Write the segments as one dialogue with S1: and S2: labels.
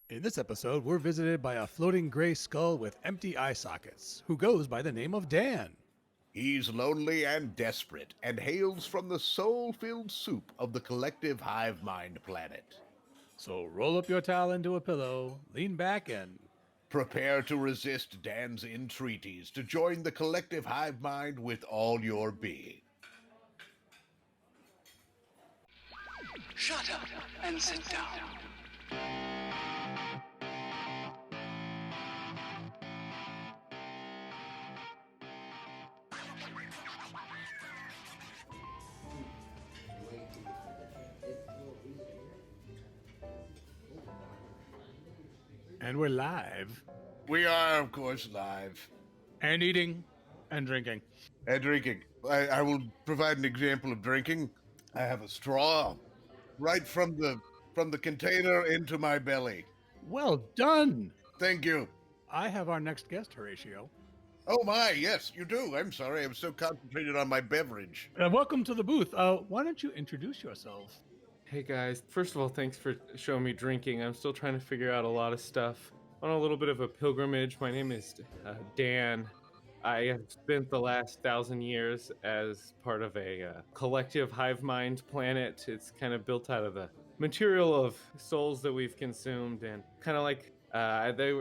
S1: In this episode, we're visited by a floating gray skull with empty eye sockets, who goes by the name of Dan.
S2: He's lonely and desperate, and hails from the soul-filled soup of the Collective Hive Mind planet.
S1: So roll up your towel into a pillow, lean back, and
S2: Prepare to resist Dan's entreaties to join the Collective Hive Mind with all your being.
S3: Shut up and sit down.
S1: and we're live.
S2: We are, of course, live.
S1: And eating and drinking.
S2: And drinking. I will provide an example of drinking. I have a straw right from the container into my belly.
S1: Well done!
S2: Thank you.
S1: I have our next guest, Horatio.
S2: Oh my, yes, you do. I'm sorry, I was so concentrated on my beverage.
S1: Welcome to the booth. Why don't you introduce yourself?
S4: Hey guys, first of all, thanks for showing me drinking. I'm still trying to figure out a lot of stuff. On a little bit of a pilgrimage. My name is Dan. I have spent the last 1,000 years as part of a collective hive mind planet. It's kind of built out of the material of souls that we've consumed, and kind of like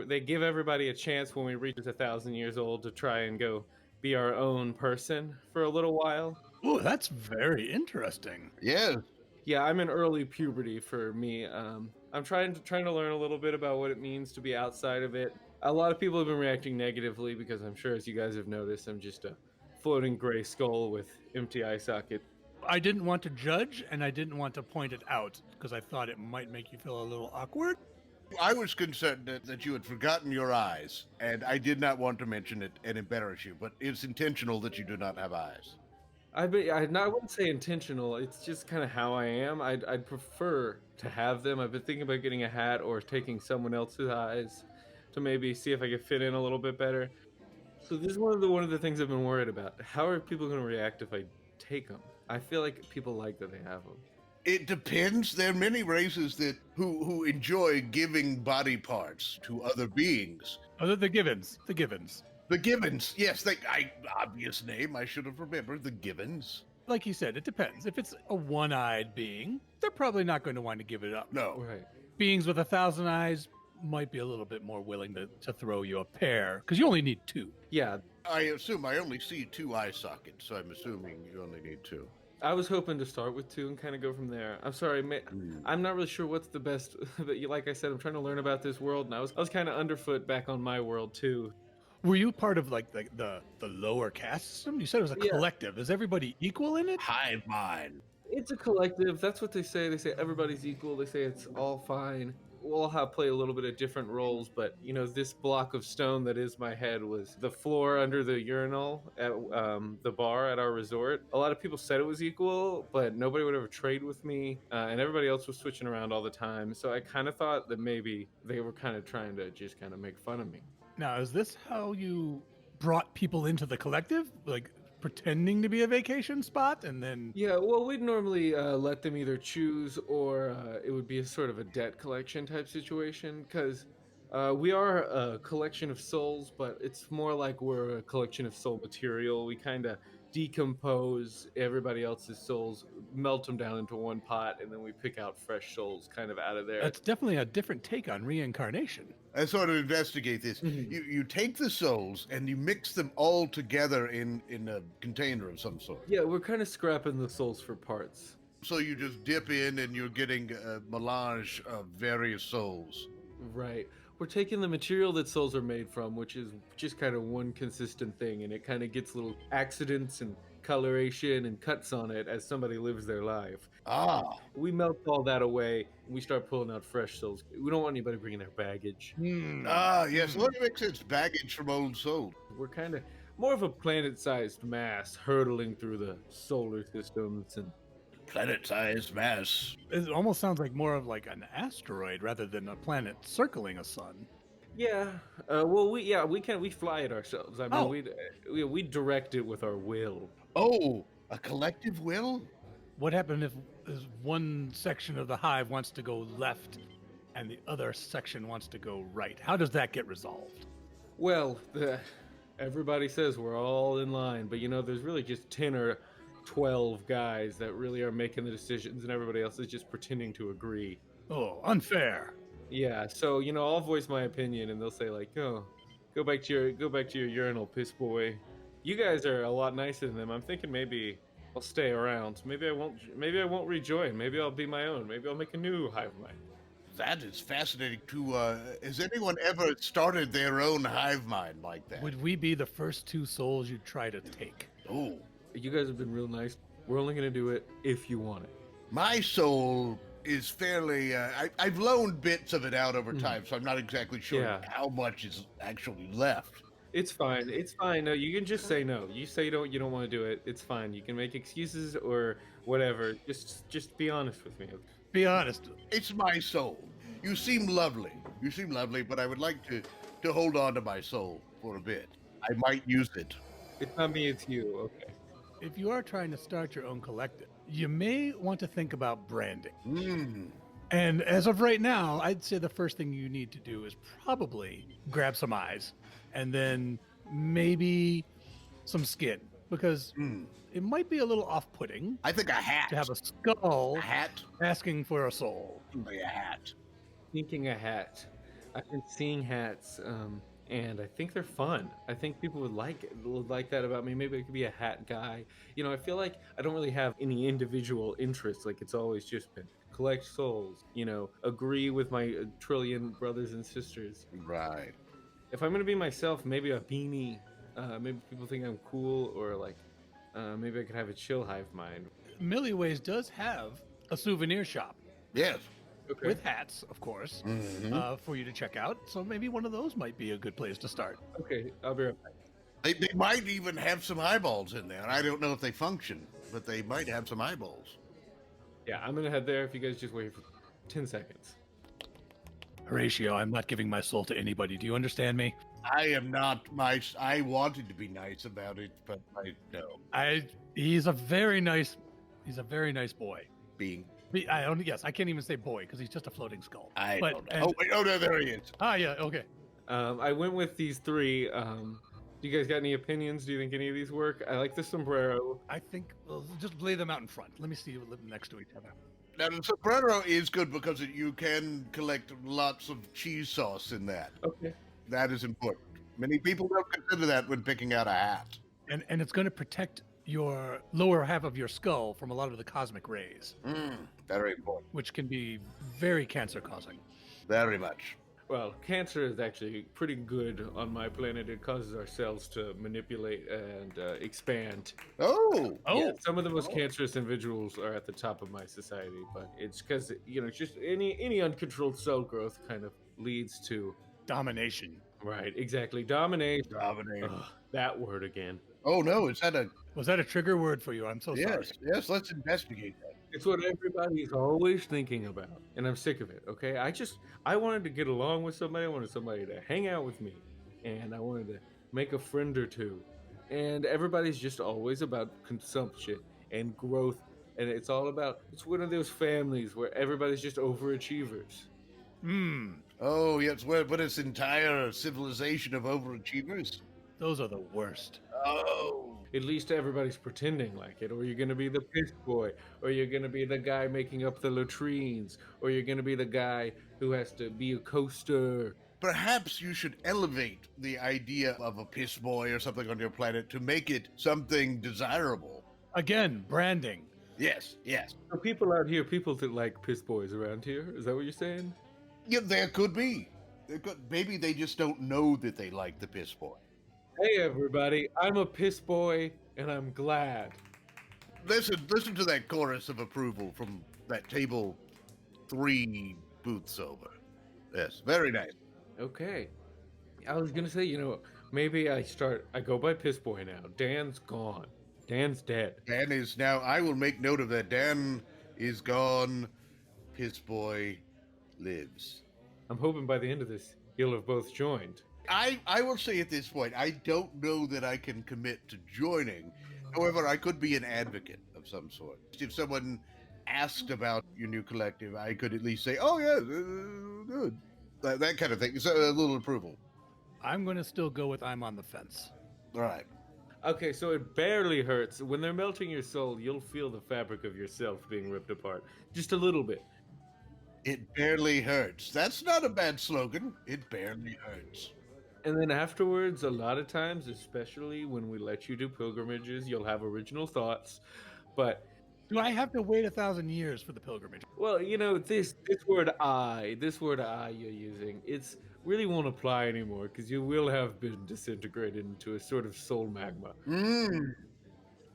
S4: they give everybody a chance when we reach 1,000 years old to try and go be our own person for a little while.
S1: Oh, that's very interesting.
S2: Yes.
S4: Yeah, I'm in early puberty for me. I'm trying to learn a little bit about what it means to be outside of it. A lot of people have been reacting negatively because I'm sure, as you guys have noticed, I'm just a floating gray skull with empty eye socket.
S1: I didn't want to judge, and I didn't want to point it out, because I thought it might make you feel a little awkward.
S2: I was concerned that you had forgotten your eyes, and I did not want to mention it and embarrass you, but it's intentional that you do not have eyes.
S4: I wouldn't say intentional. It's just kind of how I am. I'd prefer to have them. I've been thinking about getting a hat or taking someone else's eyes to maybe see if I could fit in a little bit better. So this is one of the things I've been worried about. How are people going to react if I take them? I feel like people like that they have them.
S2: It depends. There are many races that who enjoy giving body parts to other beings.
S1: Oh, the Givens. The Givens.
S2: The Givens, yes, obvious name, I should have remembered, the Givens.
S1: Like you said, it depends. If it's a one-eyed being, they're probably not going to want to give it up.
S2: No.
S4: Right.
S1: Beings with 1,000 eyes might be a little bit more willing to throw you a pair, because you only need two.
S4: Yeah.
S2: I assume I only see two eye sockets, so I'm assuming you only need two.
S4: I was hoping to start with 2 and kind of go from there. I'm sorry, I'm not really sure what's the best, but like I said, I'm trying to learn about this world, and I was kind of underfoot back on my world too.
S1: Were you part of like the lower caste system? You said it was a collective. Is everybody equal in it?
S2: Hive mind.
S4: It's a collective. That's what they say. They say everybody's equal. They say it's all fine. We'll all play a little bit of different roles, but this block of stone that is my head was the floor under the urinal at the bar at our resort. A lot of people said it was equal, but nobody would ever trade with me, and everybody else was switching around all the time. So I kind of thought that maybe they were kind of trying to just kind of make fun of me.
S1: Now, is this how you brought people into the collective? Like pretending to be a vacation spot and then...
S4: Yeah, well, we'd normally let them either choose or it would be a sort of a debt collection type situation because we are a collection of souls, but it's more like we're a collection of soul material. We kind of decompose everybody else's souls, melt them down into one pot, and then we pick out fresh souls kind of out of there.
S1: That's definitely a different take on reincarnation.
S2: I sort of investigate this.
S4: Mm-hmm.
S2: You take the souls and you mix them all together in a container of some sort.
S4: Yeah, we're kind of scrapping the souls for parts.
S2: So you just dip in and you're getting a melange of various souls.
S4: Right. We're taking the material that souls are made from, which is just kind of one consistent thing, and it kind of gets little accidents and coloration and cuts on it as somebody lives their life.
S2: Ah.
S4: We melt all that away, and we start pulling out fresh souls. We don't want anybody bringing their baggage.
S2: Yes. Well, it makes sense. Baggage from old souls.
S4: We're kind of more of a planet-sized mass hurtling through the solar systems and
S2: Planet-sized mass.
S1: It almost sounds like more of like an asteroid rather than a planet circling a sun.
S4: yeah. We fly it ourselves. I mean, we direct it with our will.
S2: Oh, a collective will?
S1: What happened if one section of the hive wants to go left and the other section wants to go right. How does that get resolved?
S4: Well, everybody says we're all in line, but there's really just 10 or 12 guys that really are making the decisions, and everybody else is just pretending to agree.
S1: Oh, unfair.
S4: Yeah, so I'll voice my opinion, and they'll say like, "Oh, go back to your urinal, piss boy." You guys are a lot nicer than them. I'm thinking maybe I'll stay around. Maybe I won't rejoin. Maybe I'll be my own. Maybe I'll make a new hive mind.
S2: That is fascinating too. Has anyone ever started their own hive mind like that?
S1: Would we be the first 2 souls you'd try to take?
S2: Oh,
S4: You guys have been real nice. We're only gonna do it if you want it.
S2: my soul is fairly. I've loaned bits of it out over time, so I'm not exactly sure
S4: Yeah.
S2: how much is actually left.
S4: It's fine. It's fine. No, you can just say no. You say you don't want to do it. It's fine. You can make excuses or whatever. Just be honest with me.
S1: Be honest.
S2: It's my soul. You seem lovely. But I would like to hold on to my soul for a bit. I might use it.
S4: It's not me, it's you. Okay.
S1: If you are trying to start your own collective, you may want to think about branding.
S2: Mm.
S1: And as of right now, I'd say the first thing you need to do is probably grab some eyes and then maybe some skin, because it might be a little off-putting
S2: I think a hat.
S1: to have a skull
S2: A hat.
S1: asking for a soul.
S2: Probably a hat.
S4: Thinking a hat. I've been seeing hats, and I think they're fun. I think people would like that about me. Maybe I could be a hat guy. I feel like I don't really have any individual interests. Like it's always just been collect souls. Agree with my Trillian brothers and sisters.
S2: Right.
S4: If I'm gonna be myself, maybe a beanie. Maybe people think I'm cool, or like maybe I could have a chill hive mind.
S1: Millyways does have a souvenir shop
S2: Yes.
S4: Okay.
S1: with hats, of course, for you to check out. So maybe one of those might be a good place to start.
S4: Okay, I'll be right back.
S2: They might even have some eyeballs in there. I don't know if they function, but they might have some eyeballs.
S4: Yeah, I'm gonna head there. If you guys just wait for 10 seconds.
S1: Horatio, I'm not giving my soul to anybody. Do you understand me?
S2: I am not I wanted to be nice about it, but I know.
S1: He's a very nice boy.
S2: Being
S1: Yes, I can't even say boy because he's just a floating skull.
S2: I
S1: But-
S2: don't
S1: and-
S2: know. Oh wait, oh no, there he is.
S1: Yeah, okay.
S4: I went with these 3. Do you guys got any opinions? Do you think any of these work? I like the sombrero.
S1: I think we'll just lay them out in front. Let me see you live next to each other.
S2: Now the sombrero is good because you can collect lots of cheese sauce in that.
S4: Okay.
S2: That is important. Many people don't consider that when picking out a hat.
S1: And it's going to protect your lower half of your skull from a lot of the cosmic rays,
S2: Very important.
S1: which can be very cancer causing.
S2: Very much.
S4: Well, cancer is actually pretty good on my planet. It causes our cells to manipulate and expand.
S2: Oh.
S4: Yeah, some of the most cancerous individuals are at the top of my society, but it's because just any uncontrolled cell growth kind of leads to
S1: Domination.
S4: right, exactly, domination.
S2: Dominating.
S4: Ugh, that word again.
S2: Oh no, is that a
S1: Was that a trigger word for you? I'm so sorry.
S2: yes, let's investigate that.
S4: It's what everybody's always thinking about, and I'm sick of it. Okay, I wanted to get along with somebody. I wanted somebody to hang out with me, and I wanted to make a friend or two. And everybody's just always about consumption and growth, and it's one of those families where everybody's just overachievers.
S2: Oh yes, but it's entire civilization of overachievers.
S1: Those are the worst.
S2: Oh.
S4: At least everybody's pretending like it, or you're gonna be the piss boy, or you're gonna be the guy making up the latrines, or you're gonna be the guy who has to be a coaster.
S2: Perhaps you should elevate the idea of a piss boy or something on your planet to make it something desirable.
S1: Again, branding.
S2: Yes.
S4: So people out here, people that like piss boys around here, is that what you're saying?
S2: Yeah, there could be. Maybe they just don't know that they like the piss boy.
S4: Hey everybody, I'm a piss boy, and I'm glad.
S2: Listen to that chorus of approval from that table 3 booths over. Yes, very nice.
S4: Okay. I was gonna say, maybe I go by piss boy now. Dan's gone. Dan's dead.
S2: Dan is now, I will make note of that. Dan is gone. Piss boy lives.
S4: I'm hoping by the end of this, you'll have both joined.
S2: I will say at this point, I don't know that I can commit to joining. However, I could be an advocate of some sort. If someone asked about your new collective, I could at least say, "Oh yeah, good," that kind of thing. So a little approval.
S1: I'm going to still go with I'm on the fence.
S2: All right.
S4: Okay, so it barely hurts. When they're melting your soul, you'll feel the fabric of yourself being ripped apart. Just a little bit.
S2: It barely hurts. That's not a bad slogan. It barely hurts.
S4: And then afterwards, a lot of times, especially when we let you do pilgrimages, you'll have original thoughts. But,
S1: Do I have to wait 1,000 years for the pilgrimage?
S4: well, this word I you're using, it's really won't apply anymore because you will have been disintegrated into a sort of soul magma.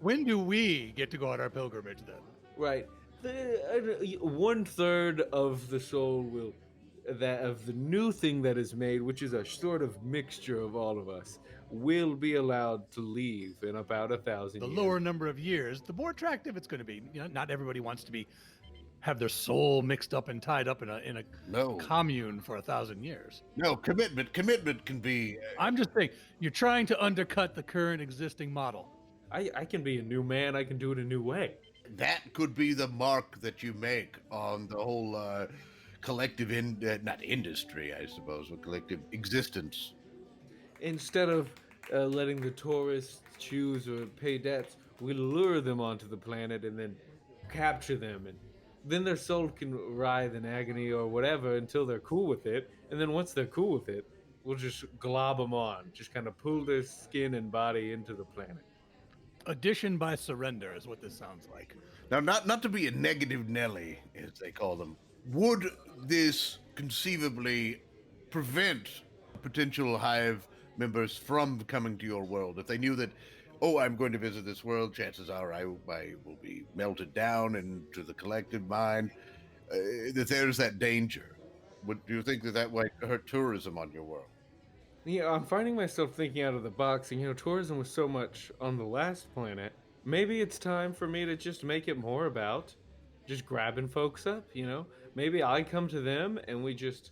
S1: When do we get to go on our pilgrimage then?
S4: Right. 1/3 of the soul will that of the new thing that is made, which is a sort of mixture of all of us, will be allowed to leave in about 1,000
S1: The
S4: years.
S1: lower number of years, the more attractive it's going to be. Not everybody wants to have their soul mixed up and tied up in a
S2: No,
S1: commune for 1,000 years.
S2: no commitment. Commitment can be.
S1: I'm just saying, you're trying to undercut the current existing model.
S4: I can be a new man. I can do it a new way.
S2: That could be the mark that you make on the whole collective not industry, I suppose, but collective existence.
S4: Instead of letting the tourists choose or pay debts, we lure them onto the planet and then capture them, and then their soul can writhe in agony or whatever until they're cool with it. And then once they're cool with it, we'll just glob them on, just kind of pull their skin and body into the planet.
S1: Addition by surrender is what this sounds like.
S2: Now, not to be a negative Nelly, as they call them, would this conceivably prevent potential Hive members from coming to your world if they knew that, oh, I'm going to visit this world, chances are I will be melted down into the collective mind, that there's that danger? Do you think that might hurt tourism on your world?
S4: Yeah, I'm finding myself thinking out of the box, and tourism was so much on the last planet. Maybe it's time for me to just make it more about just grabbing folks up, Maybe I come to them and we just...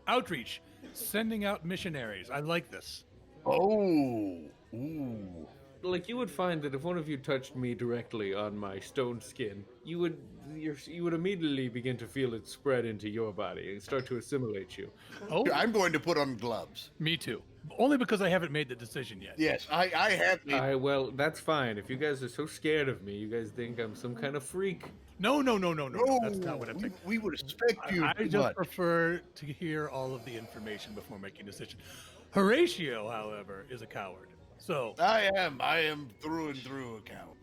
S1: Outreach, sending out missionaries. I like this.
S2: Oh, ooh.
S4: Like, you would find that if one of you touched me directly on my stone skin, you would immediately begin to feel it spread into your body and start to assimilate you.
S1: Oh,
S2: I'm going to put on gloves.
S1: me too. Only because I haven't made the decision yet.
S2: Yes, I have.
S4: Well, that's fine. If you guys are so scared of me, you guys think I'm some kind of freak.
S1: No. That's not what I'm saying.
S2: We would expect you.
S1: I
S2: too
S1: just
S2: much.
S1: prefer to hear all of the information before making a decision. Horatio, however, is a coward. So
S2: I am through and through a coward.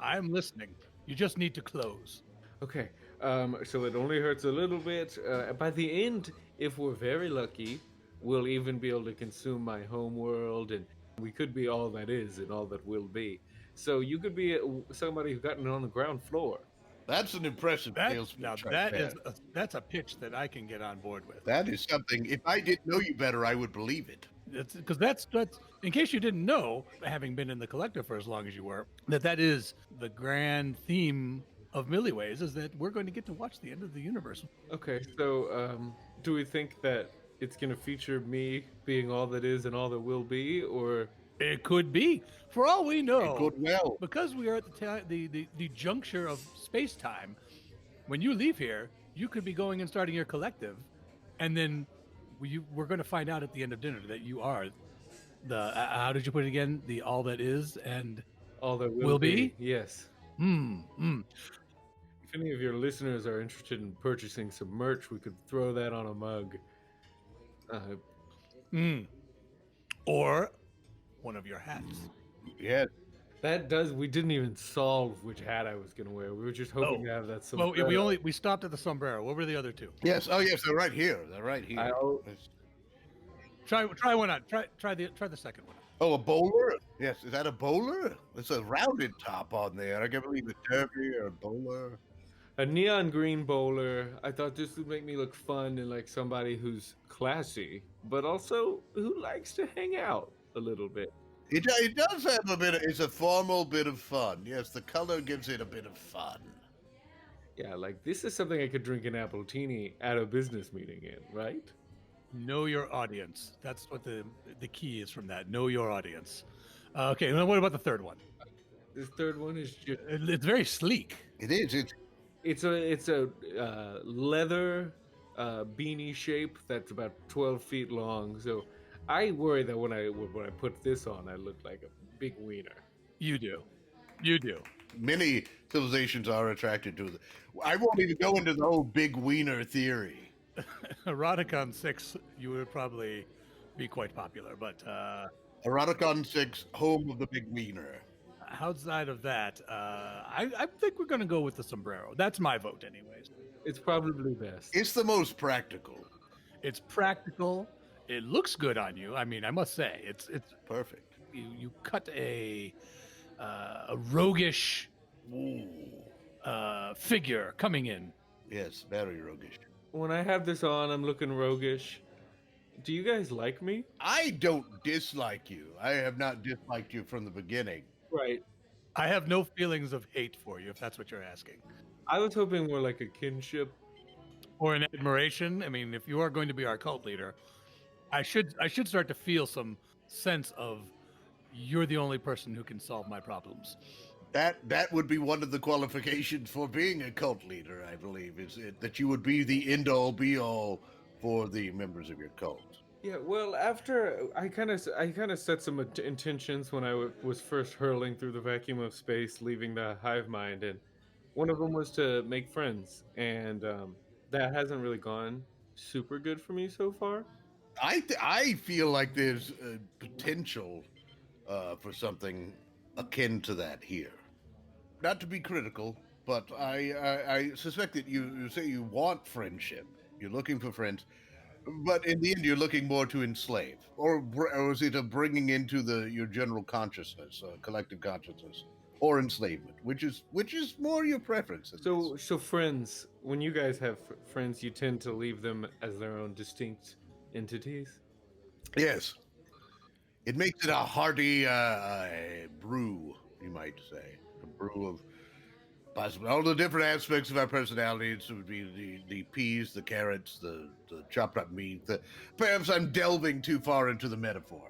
S1: I'm listening. You just need to close.
S4: Okay, so it only hurts a little bit. By the end, if we're very lucky, we'll even be able to consume my home world, and we could be all that is and all that will be. So you could be somebody who gotten on the ground floor.
S2: That's an impressive sales pitch.
S1: Now
S2: right
S1: that
S2: there.
S1: that's a pitch that I can get on board with.
S2: That is something. If I didn't know you better, I would believe it.
S1: Because that's in case you didn't know, having been in the collective for as long as you were, that is the grand theme of Millyways, is that we're going to get to watch the end of the universe.
S4: Okay, so do we think that it's going to feature me being all that is and all that will be, or
S1: It could be, for all we know.
S2: It could well.
S1: Because we are at the juncture of space time. When you leave here, you could be going and starting your collective, and then we're going to find out at the end of dinner that you are the how did you put it again? The all that is and
S4: all that
S1: will be?
S4: Yes. If any of your listeners are interested in purchasing some merch, we could throw that on a mug.
S1: Or one of your hats.
S2: Yes.
S4: We didn't even solve which hat I was going to wear. We were just hoping to have that sombrero.
S1: Well, we stopped at the sombrero. What were the other two?
S2: Yes. Oh, yes. They're right here.
S1: Try one on. Try the second one.
S2: Oh, a bowler? Yes. Is that a bowler? It's a rounded top on there. I can't believe a derby or a bowler.
S4: A neon green bowler. I thought this would make me look fun and like somebody who's classy, but also who likes to hang out a little bit.
S2: It does have it's a formal bit of fun. Yes, the color gives it a bit of fun.
S4: Yeah, like this is something I could drink an appletini at a business meeting in, right?
S1: Know your audience. That's what the key is from that. Know your audience. Okay, now what about the third one?
S4: This third one is just...
S1: It's very sleek.
S2: It is.
S4: It's a leather beanie shape that's about 12 feet long. So I worry that when I put this on, I look like a big wiener.
S1: You do. You do.
S2: Many civilizations are attracted to it. I won't even go into the whole big wiener theory.
S1: Eroticon 6, you would probably be quite popular, but
S2: Eroticon 6, home of the big wiener.
S1: outside of that, I think we're going to go with the sombrero. That's my vote, anyways.
S4: It's probably best.
S2: It's the most practical.
S1: It's practical. It looks good on you. I mean, I must say, it's
S2: Perfect.
S1: you cut a roguish
S2: Ooh.
S1: figure coming in.
S2: Yes, very roguish.
S4: When I have this on, I'm looking roguish. Do you guys like me?
S2: I don't dislike you. I have not disliked you from the beginning.
S4: Right.
S1: I have no feelings of hate for you, if that's what you're asking,
S4: I was hoping more like a kinship.
S1: or an admiration. I mean, if you are going to be our cult leader, I should start to feel some sense of you're the only person who can solve my problems.
S2: That would be one of the qualifications for being a cult leader, I believe, is that you would be the end-all be-all for the members of your cult.
S4: Yeah, well, after I kind of set some intentions when I was first hurling through the vacuum of space, leaving the hive mind, and one of them was to make friends, and that hasn't really gone super good for me so far.
S2: I feel like there's potential for something akin to that here. Not to be critical, but I suspect that you say you want friendship. You're looking for friends, but in the end, you're looking more to enslave, or is it a bringing into your general consciousness, collective consciousness, or enslavement, which is more your preference.
S4: So friends, when you guys have friends, you tend to leave them as their own distinct entities.
S2: Yes, it makes it a hearty brew, you might say, a brew of possibly all the different aspects of our personalities. Would be the peas, the carrots, the chopped up meat. Perhaps I'm delving too far into the metaphor.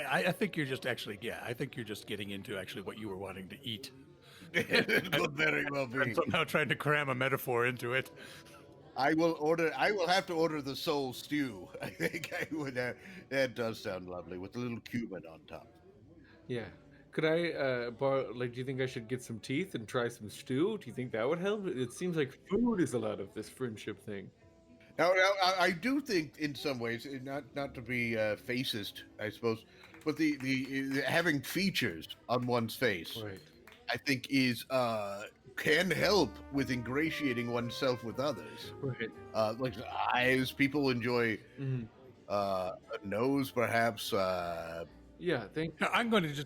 S1: I think you're just I think you're just getting into actually what you were wanting to eat.
S2: It could very well be.
S1: And somehow trying to cram a metaphor into it.
S2: I will have to order the soul stew. I think I would. That does sound lovely with a little cumin on top.
S4: Yeah. Could I borrow? Like, do you think I should get some teeth and try some stew? Do you think that would help? It seems like food is a lot of this friendship thing.
S2: Now I do think, in some ways, not to be facist, I suppose, but the having features on one's face,
S4: Right.
S2: I think, is can help with ingratiating oneself with others.
S4: Right.
S2: Like eyes, people enjoy
S4: Mhm.
S2: a nose, perhaps.
S4: Yeah. Thank.
S1: Now, I'm going to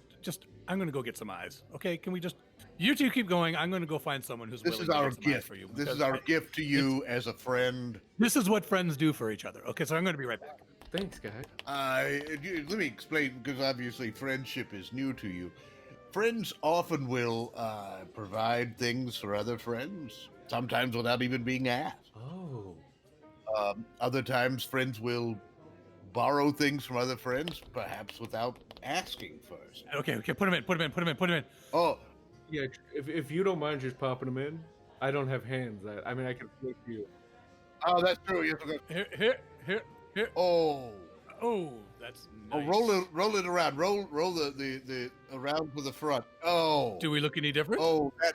S1: I'm going to go get some eyes. Okay, can we just? You two keep going. I'm going to go find someone who's
S2: This
S1: willing
S2: is
S1: to
S2: our
S1: get some eyes
S2: gift.
S1: for you.
S2: This is
S1: because
S2: our gift to you as a friend.
S1: This is what friends do for each other. Okay, so I'm going to be right back.
S4: Thanks, guy.
S2: Let me explain, because obviously friendship is new to you. Friends often will provide things for other friends, sometimes without even being asked.
S4: Oh.
S2: Other times, friends will borrow things from other friends, perhaps without asking first.
S1: Okay, put them in.
S2: Oh,
S4: Yeah. If you don't mind just popping them in, I don't have hands. I mean, I can flip you.
S2: that's true. Yes, okay.
S1: Here.
S2: Oh,
S1: That's
S2: oh,
S1: nice.
S2: roll it around. Roll the around to the front. Oh,
S1: Do we look any different?
S2: oh, that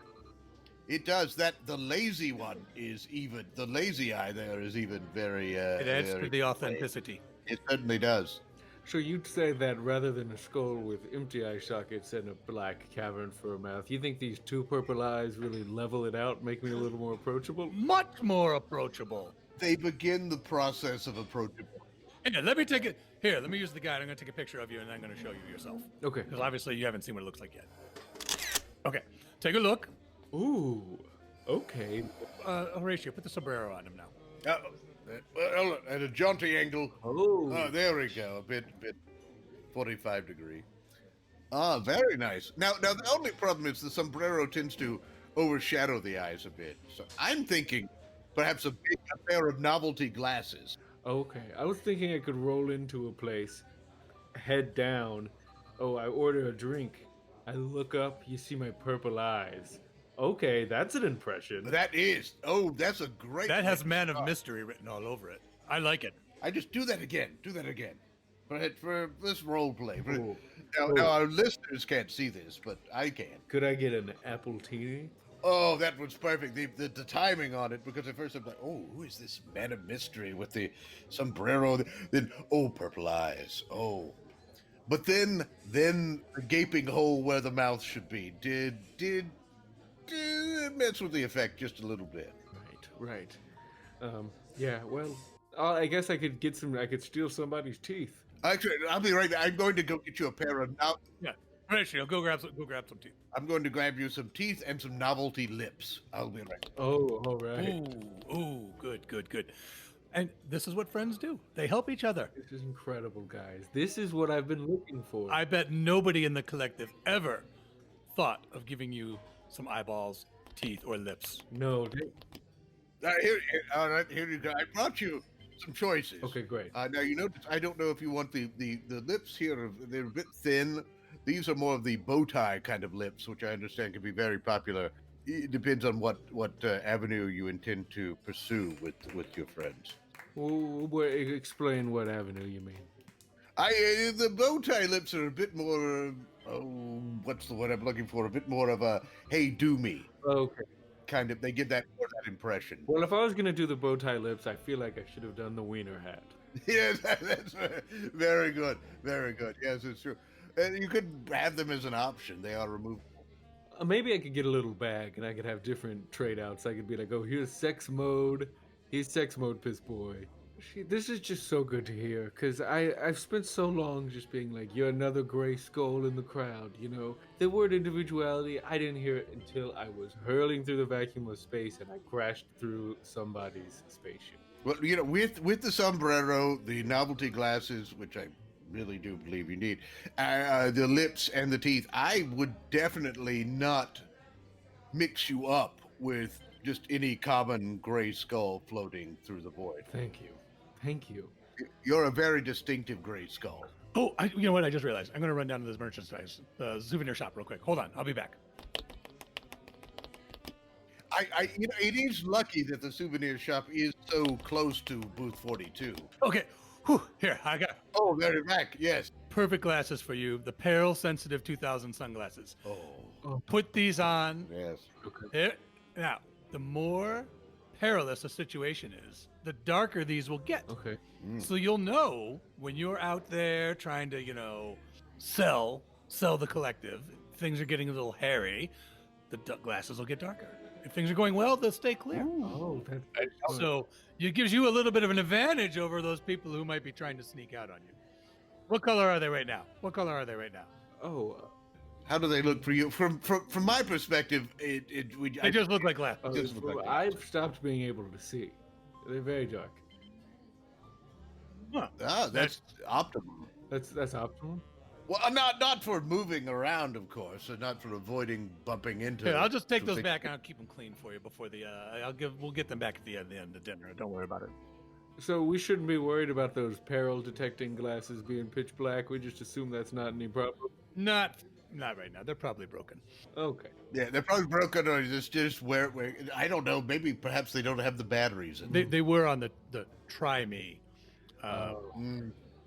S2: it does. That the lazy one is even. The lazy eye there is even very.
S1: It adds to
S2: very
S1: the authenticity.
S2: It certainly does.
S4: So you'd say that rather than a skull with empty eye sockets and a black cavern for a mouth, you think these two purple eyes really level it out, make me a little more approachable?
S1: Much more approachable.
S2: They begin the process of approachable.
S1: Here, let me take it. Here, let me use the guide. I'm going to take a picture of you, and then I'm going to show you yourself.
S4: Okay.
S1: Because obviously you haven't seen what it looks like yet. Okay, take a look.
S4: Ooh. Okay.
S1: Horatio, put the sombrero on him now.
S2: Well, at a jaunty angle.
S4: Oh.
S2: There we go. A bit 45 degree. Ah, very nice. Now the only problem is the sombrero tends to overshadow the eyes a bit. So I'm thinking perhaps a pair of novelty glasses.
S4: Okay. I was thinking I could roll into a place, head down. Oh, I order a drink. I look up, you see my purple eyes. Okay, that's an impression.
S2: That is. Oh, that's a great.
S1: That has
S2: way to
S1: Man of
S2: start.
S1: Mystery written all over it. I like it.
S2: I just do that again. Do that again. For this role play.
S4: Ooh.
S2: Now our listeners can't see this, but I can.
S4: Could I get an apple tea?
S2: Oh, that was perfect. The timing on it, because at first I'm like, oh, who is this man of mystery with the sombrero? Then, oh, purple eyes. Oh. But then the gaping hole where the mouth should be did mess with the effect just a little bit.
S4: Right. Yeah, well, I guess I could steal somebody's teeth.
S2: Actually, I'll be right back. I'm going to go get you a pair of
S1: Yeah. Horatio, go grab some teeth.
S2: I'm going to grab you some teeth and some novelty lips. I'll be right back.
S4: Oh, all right.
S1: Ooh, good. And this is what friends do. They help each other.
S4: This is incredible, guys. This is what I've been looking for.
S1: I bet nobody in the collective ever thought of giving you some eyeballs, teeth, or lips.
S4: No.
S2: All right, here you go. I brought you some choices.
S4: Okay, great.
S2: Now, you notice, I don't know if you want the lips here, they're a bit thin. These are more of the bow tie kind of lips, which I understand can be very popular. It depends on what avenue you intend to pursue with your friends.
S4: Well, explain what avenue you mean.
S2: The bow tie lips are a bit more, what's the word I'm looking for? A bit more of a, hey, do me.
S4: Okay.
S2: Kind of, they give that impression.
S4: Well, if I was going to do the bow tie lips, I feel like I should have done the wiener hat.
S2: Yeah, that's very good. Very good. Yes, it's true. And you could have them as an option. They are removable.
S4: Maybe I could get a little bag and I could have different trade outs. I could be like, oh, here's sex mode. He's sex mode, piss boy. This is just so good to hear, because I've spent so long just being like, you're another gray skull in the crowd, you know? The word individuality, I didn't hear it until I was hurling through the vacuum of space and I crashed through somebody's spaceship.
S2: Well, you know, with the sombrero, the novelty glasses, which I really do believe you need, the lips and the teeth, I would definitely not mix you up with just any common gray skull floating through the void.
S4: Thank you.
S2: You're a very distinctive gray skull.
S1: Oh, you know what? I just realized. I'm going to run down to this merchandise, the souvenir shop real quick. Hold on. I'll be back.
S2: You know, it is lucky that the souvenir shop is so close to booth 42.
S1: Okay. Whew, here, I got
S2: Oh, they're back. Yes.
S1: perfect glasses for you. The Peril Sensitive 2000 sunglasses.
S2: Oh,
S1: Put these on.
S2: yes.
S1: Here. Now, the more perilous a situation is, the darker these will get.
S4: Okay.
S1: So you'll know when you're out there trying to, you know, sell the collective, things are getting a little hairy, the glasses will get darker. If things are going well, they'll stay clear.
S4: Oh, that's
S1: So it gives you a little bit of an advantage over those people who might be trying to sneak out on you. What color are they right now?
S4: Oh,
S2: How do they look for you? From my perspective,
S1: They just look like glasses.
S2: Just look like
S4: I've stopped being able to see. They're very dark.
S1: Huh.
S2: That's optimum.
S4: That's optimal.
S2: Well, not for moving around, of course, and not for avoiding bumping into.
S1: Here, I'll just take
S2: to
S1: those
S2: think-
S1: back and I'll keep them clean for you before the. We'll get them back at the end of dinner. Don't worry about it.
S4: So we shouldn't be worried about those peril detecting glasses being pitch black. We just assume that's not any problem.
S1: Not right now. They're probably broken.
S4: Okay.
S2: Yeah, they're probably broken, or just where I don't know. Maybe perhaps they don't have the batteries in them.
S1: They were on the try me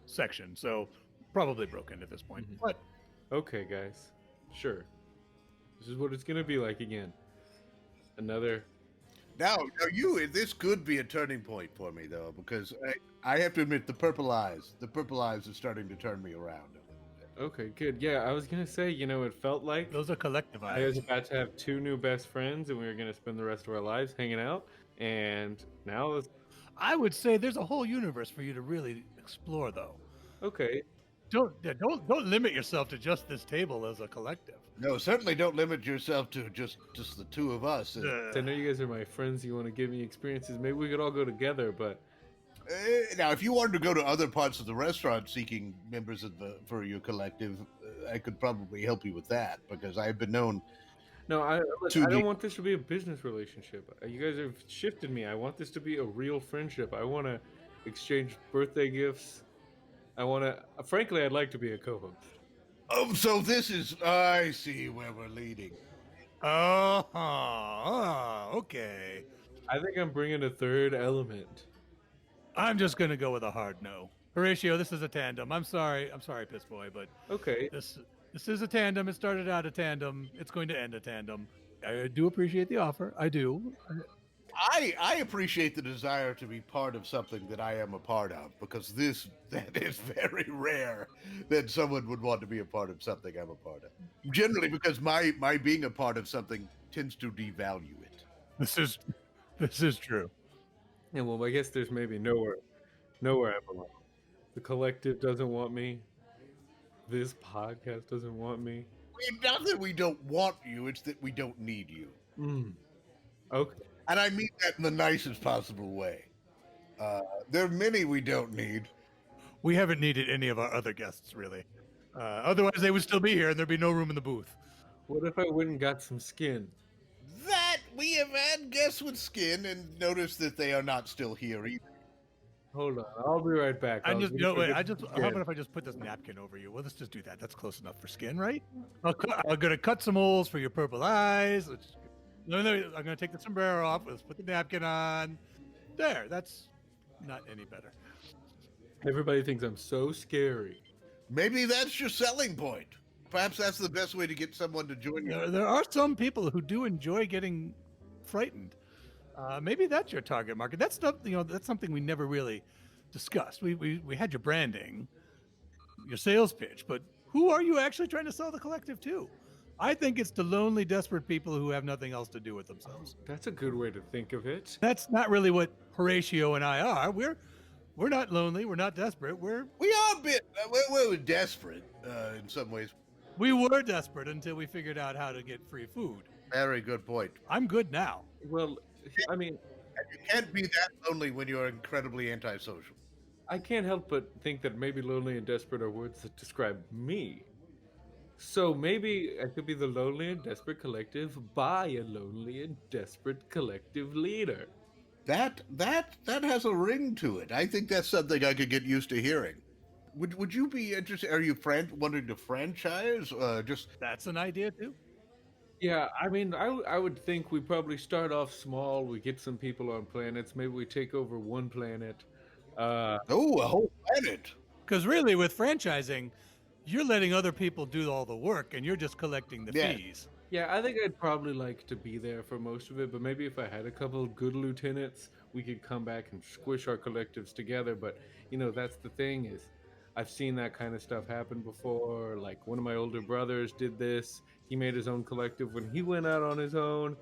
S1: section, so probably broken at this point.
S4: Mhm.
S1: But
S4: Okay, guys. Sure. This is what it's gonna be like again. Another.
S2: Now, this could be a turning point for me, though, because I have to admit the purple eyes are starting to turn me around.
S4: Okay, good. Yeah, I was gonna say, you know, it felt like
S1: those are collective
S4: I was
S1: eyes.
S4: about to have 2 new best friends, and we were gonna spend the rest of our lives hanging out. And now,
S1: I would say there's a whole universe for you to really explore, though.
S4: okay.
S1: Don't limit yourself to just this table as a collective.
S2: No, certainly don't limit yourself to just the two of us.
S4: I know you guys are my friends. You want to give me experiences. Maybe we could all go together, but
S2: Now, if you wanted to go to other parts of the restaurant seeking members for your collective, I could probably help you with that, because I've been known.
S4: no, I
S2: To
S4: don't
S2: the-
S4: want this to be a business relationship. You guys have shifted me. I want this to be a real friendship. I want to exchange birthday gifts. I want to. Frankly, I'd like to be a co-host.
S2: Oh, so this is. I see where we're leading.
S1: Okay.
S4: I think I'm bringing a third element.
S1: I'm just gonna go with a hard no. Horatio, this is a tandem. I'm sorry, Piss Boy, but
S4: Okay.
S1: this is a tandem. It started out a tandem. It's going to end a tandem. I do appreciate the offer. I do.
S2: I appreciate the desire to be part of something that I am a part of, because that is very rare that someone would want to be a part of something I'm a part of. Generally, because my being a part of something tends to devalue it.
S1: This is true.
S4: Yeah, well, I guess there's maybe nowhere I belong. The collective doesn't want me. This podcast doesn't want me.
S2: Not that we don't want you, it's that we don't need you.
S4: Okay.
S2: And I mean that in the nicest possible way. There are many we don't need.
S1: We haven't needed any of our other guests, really. Otherwise, they would still be here and there'd be no room in the booth.
S4: What if I went and got some skin?
S2: That we have had guests with skin and noticed that they are not still here either.
S4: Hold on, I'll be right back.
S1: How
S4: I'll
S1: about
S4: skin.
S1: if I just put this napkin over you? Well, let's just do that. That's close enough for skin, right? I'm gonna cut some holes for your purple eyes. No, I'm gonna take the sombrero off. Let's put the napkin on. There, that's not any better.
S4: Everybody thinks I'm so scary.
S2: Maybe that's your selling point. Perhaps that's the best way to get someone to join you.
S1: There are some people who do enjoy getting frightened. Maybe that's your target market. That's stuff, that's something we never really discussed. We had your branding, your sales pitch, but who are you actually trying to sell the collective to? I think it's the lonely, desperate people who have nothing else to do with themselves.
S4: That's a good way to think of it.
S1: That's not really what Horatio and I are. We're not lonely. We're not desperate.
S2: We are a bit. We're desperate in some ways.
S1: We were desperate until we figured out how to get free food.
S2: Very good point.
S1: I'm good now.
S4: Well, I mean,
S2: And you can't be that lonely when you're incredibly antisocial.
S4: I can't help but think that maybe lonely and desperate are words that describe me. So maybe I could be the lonely and desperate collective by a lonely and desperate collective leader.
S2: That has a ring to it. I think that's something I could get used to hearing. Would you be interested? Are you wanting to franchise?
S1: That's an idea too.
S4: Yeah, I mean, I would think we probably start off small. We get some people on planets. Maybe we take over one planet.
S2: A whole planet.
S1: Because really, with franchising, you're letting other people do all the work, and you're just collecting the
S2: Yeah.
S1: fees.
S4: Yeah, I think I'd probably like to be there for most of it, but maybe if I had a couple of good lieutenants, we could come back and squish our collectives together. But, that's the thing is, I've seen that kind of stuff happen before. Like, one of my older brothers did this. He made his own collective when he went out on his own.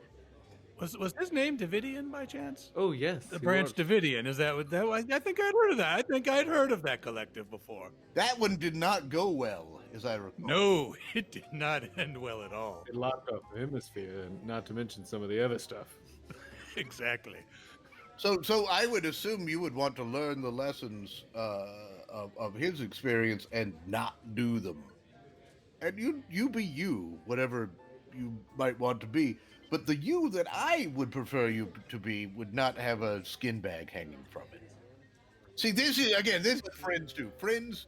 S1: Was his name Davidian by chance?
S4: Oh, yes.
S1: The
S4: he
S1: branch
S4: was.
S1: Davidian. Is that what that was? I think I'd heard of that. I think I'd heard of that collective before.
S2: That one did not go well, as I recall.
S1: No, it did not end well at all.
S4: It locked up the hemisphere, and not to mention some of the other stuff.
S1: Exactly.
S2: So I would assume you would want to learn the lessons of his experience and not do them. And you be you, whatever you might want to be. But the you that I would prefer you to be would not have a skin bag hanging from it. See, this is what friends do. Friends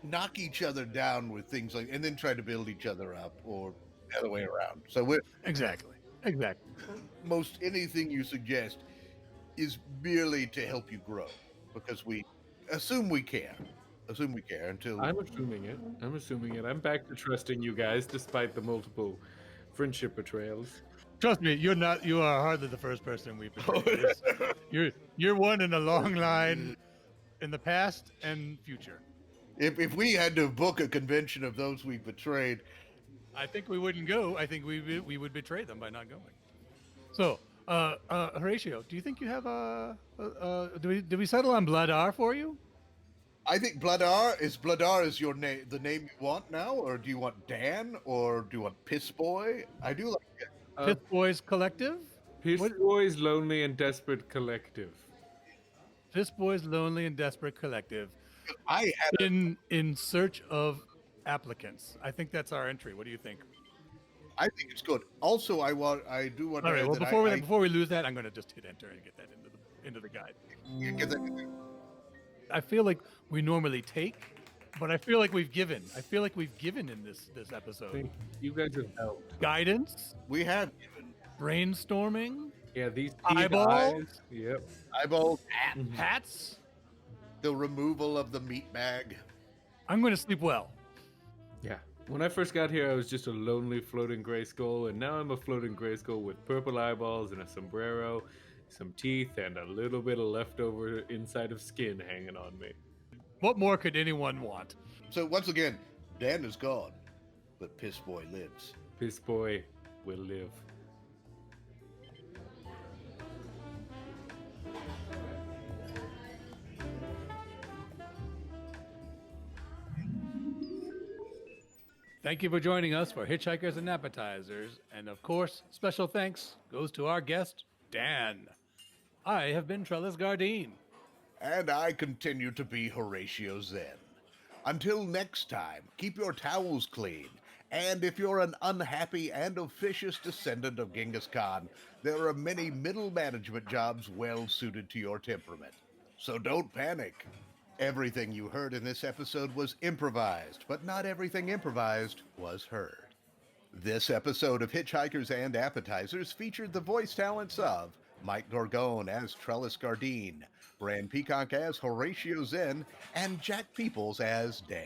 S2: knock each other down with things like, and then try to build each other up, or the other way around. So
S1: Exactly.
S2: most anything you suggest is merely to help you grow, because we assume we care. Until
S4: I'm assuming it. I'm back to trusting you guys, despite the multiple friendship betrayals.
S1: Trust me, you are hardly the first person we've betrayed. You're one in a long line in the past and future.
S2: If we had to book a convention of those we betrayed,
S1: I think we wouldn't go. I think we would betray them by not going. So, Horatio, do you think you have do we settle on Bladar for you?
S2: I think Bladar is your name, the name you want now, or do you want Dan, or do you want Piss Boy? I do like it.
S1: Piss Boys Collective?
S4: Piss Boys Lonely and Desperate Collective.
S1: Piss Boys Lonely and Desperate Collective.
S2: I had
S1: in search of applicants. I think that's our entry. What do you think?
S2: I think it's good. Also, I do want.
S1: All right. Well, before we lose that, I'm going to just hit enter and get that into the guide.
S2: you get that.
S1: I feel like we normally take But I feel like we've given. I feel like we've given in this episode.
S4: Thank you guys have helped.
S1: Guidance,
S2: We have given
S1: brainstorming,
S4: Yeah, these
S1: Eyeballs?
S4: eyes. Yep.
S2: eyeballs,
S1: hats.
S2: the removal of the meat bag.
S1: I'm going to sleep well.
S4: Yeah. When I first got here, I was just a lonely floating gray skull, and now I'm a floating gray skull with purple eyeballs and a sombrero, some teeth, and a little bit of leftover inside of skin hanging on me.
S1: What more could anyone want?
S2: So once again, Dan is gone, but Piss Boy lives.
S4: Piss Boy will live.
S1: Thank you for joining us for Hitchhikers and Appetizers. And of course, special thanks goes to our guest, Dan. I have been Trellis Gardeen.
S2: And I continue to be Horatio Zinn. Until next time, keep your towels clean. And if you're an unhappy and officious descendant of Genghis Khan, there are many middle management jobs well suited to your temperament. So don't panic. Everything you heard in this episode was improvised, but not everything improvised was heard. This episode of Hitchhikers and Appetizers featured the voice talents of Mike Gorgone as Trellis Gardeen, Bran Peacock as Horatio Zinn, and Jack Peoples as Dan.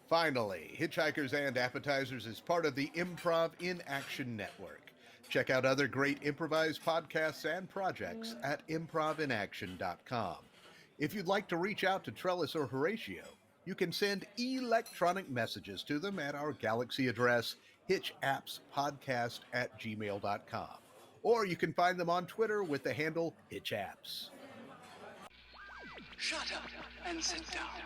S2: Finally, Hitchhikers and Appetizers is part of the Improv in Action Network. Check out other great improvised podcasts and projects at improvinaction.com. If you'd like to reach out to Trellis or Horatio, you can send electronic messages to them at our Galaxy address, hitchappspodcast@gmail.com. Or you can find them on Twitter with the handle hitchapps.
S3: Shut up and sit down.